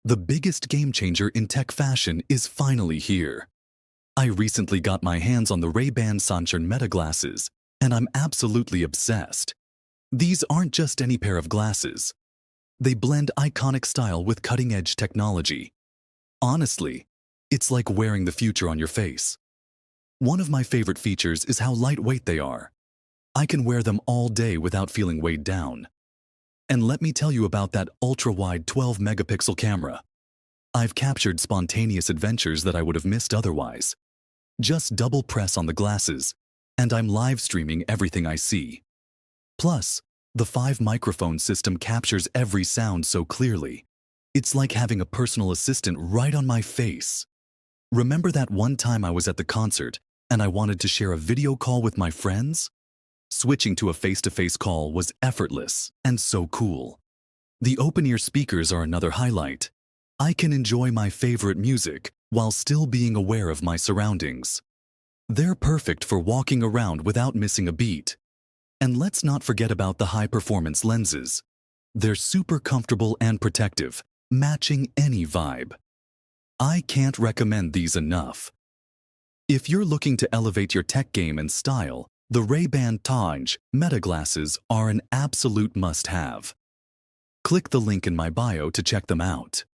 The biggest game changer in tech fashion is finally here. I recently got my hands on the Ray-Ban Sunshine Meta glasses, and I'm absolutely obsessed. These aren't just any pair of glasses. They blend iconic style with cutting-edge technology. Honestly, it's like wearing the future on your face. One of my favorite features is how lightweight they are. I can wear them all day without feeling weighed down. And let me tell you about that ultra-wide 12-megapixel camera. I've captured spontaneous adventures that I would have missed otherwise. Just double press on the glasses, and I'm live streaming everything I see. Plus, the 5-microphone system captures every sound so clearly. It's like having a personal assistant right on my face. Remember that one time I was at the concert and I wanted to share a video call with my friends? Switching to a face-to-face call was effortless and so cool. The open-ear speakers are another highlight. I can enjoy my favorite music while still being aware of my surroundings. They're perfect for walking around without missing a beat. And let's not forget about the high-performance lenses. They're super comfortable and protective, matching any vibe. I can't recommend these enough. If you're looking to elevate your tech game and style, the Ray-Ban Sunshine Meta glasses are an absolute must-have. Click the link in my bio to check them out.